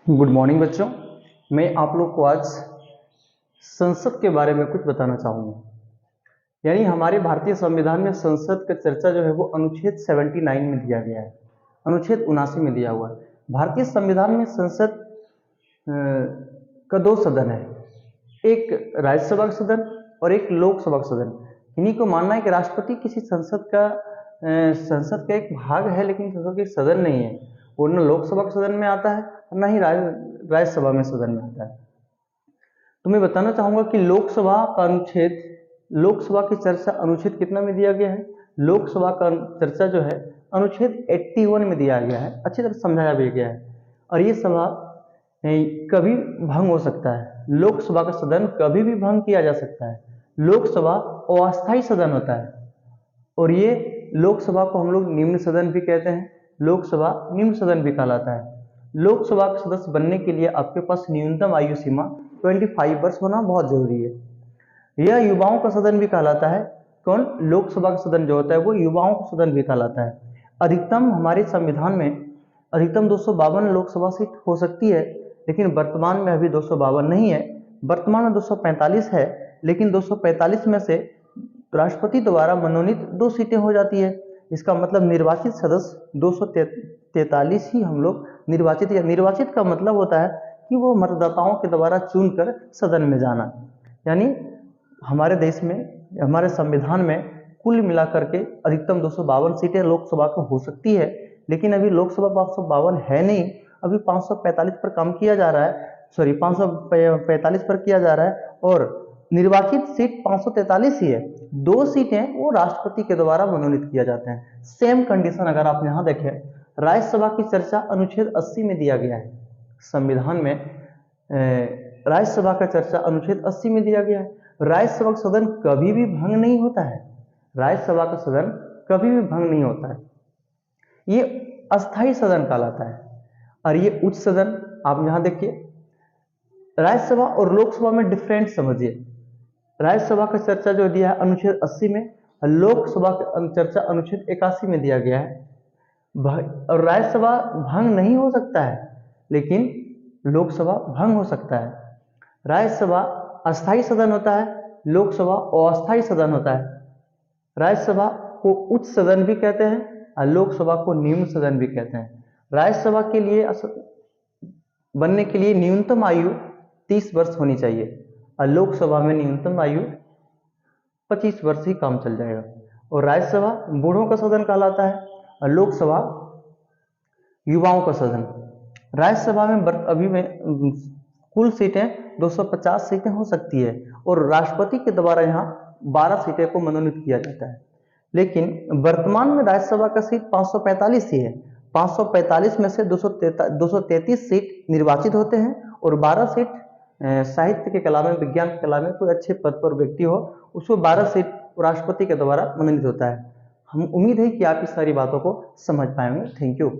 Good morning बच्चों। मैं आप लोग को आज संसद के बारे में कुछ बताना चाहूँगा। यानी हमारे भारतीय संविधान में संसद का चर्चा जो है वो अनुच्छेद 79 में दिया गया है, अनुच्छेद 79 में दिया हुआ है। भारतीय संविधान में संसद का दो सदन है, एक राज्यसभा का सदन और एक लोकसभा का सदन। इन्हीं को मानना है कि राष्ट्रपति किसी संसद का एक भाग है, लेकिन संसद का एक सदन नहीं है। वो न लोकसभा के सदन में आता है और न ही राज्यसभा में सदन में आता है। तो मैं बताना चाहूंगा कि लोकसभा की चर्चा अनुच्छेद कितना में दिया गया है। लोकसभा का चर्चा जो है अनुच्छेद 81 में दिया गया है, अच्छी तरह समझाया भी गया है। और ये सभा कभी भंग हो सकता है। लोकसभा का सदन कभी भी भंग किया जा सकता है। लोकसभा अस्थायी सदन होता है और ये लोकसभा को हम लोग निम्न सदन भी कहते हैं। लोकसभा निम्न सदन भी कहलाता है। लोकसभा के सदस्य बनने के लिए आपके पास न्यूनतम आयु सीमा 25 वर्ष होना बहुत जरूरी है। यह युवाओं का सदन भी कहलाता है। कौन? लोकसभा का सदन जो होता है वो युवाओं का सदन भी कहलाता है। अधिकतम हमारे संविधान में अधिकतम 252 लोकसभा सीट हो सकती है, लेकिन वर्तमान में अभी 252 नहीं है। वर्तमान में 245 है, लेकिन 245 में से राष्ट्रपति द्वारा मनोनीत 2 सीटें हो जाती है। इसका मतलब निर्वाचित सदस्य 243 ही हम लोग निर्वाचित, या निर्वाचित का मतलब होता है कि वो मतदाताओं के द्वारा चुनकर सदन में जाना। यानी हमारे देश में, हमारे संविधान में कुल मिलाकर के अधिकतम 252 सीटें लोकसभा को हो सकती है, लेकिन अभी लोकसभा 552 है नहीं। अभी 545 पर काम किया जा रहा है, 545 पर किया जा रहा है और निर्वाचित सीट 543 ही है। 2 सीटें वो राष्ट्रपति के द्वारा मनोनीत किया जाते हैं। सेम कंडीशन अगर आप यहाँ देखें, राज्यसभा की चर्चा अनुच्छेद 80 में दिया गया है। संविधान में राज्यसभा का चर्चा अनुच्छेद 80 में दिया गया है। राज्यसभा का सदन कभी भी भंग नहीं होता है। राज्यसभा का सदन कभी भी भंग नहीं होता है। ये अस्थायी सदन कहलाता है। और ये उच्च सदन, आप यहाँ देखिए, राज्यसभा और लोकसभा में डिफरेंट समझिए। राज्यसभा का चर्चा जो दिया है अनुच्छेद 80 में, लोकसभा का चर्चा अनुच्छेद 81 में दिया गया है। और राज्यसभा भंग नहीं हो सकता है, लेकिन लोकसभा भंग हो सकता है। राज्यसभा अस्थायी सदन होता है, लोकसभा अस्थायी सदन होता है। राज्यसभा को उच्च सदन भी कहते हैं और लोकसभा को निम्न सदन भी कहते हैं। राज्यसभा के लिए बनने के लिए न्यूनतम आयु 30 वर्ष होनी चाहिए और लोकसभा में न्यूनतम आयु 25 वर्ष ही काम चल जाएगा। और राज्यसभा बूढ़ों का सदन कहलाता है और लोकसभा युवाओं का सदन। राज्यसभा में अभी में कुल सीटें 250 सीटें हो सकती है और राष्ट्रपति के द्वारा यहाँ 12 सीटें को मनोनीत किया जाता है। लेकिन वर्तमान में राज्यसभा का सीट 545 ही है। 545 में से 233 सीट निर्वाचित होते हैं और 12 सीट साहित्य के कला में, विज्ञान के कला में कोई अच्छे पद पर व्यक्ति हो, उसको 12 सीट राष्ट्रपति के द्वारा मनोनीत होता है। हम उम्मीद है कि आप इस सारी बातों को समझ पाएंगे। Thank you.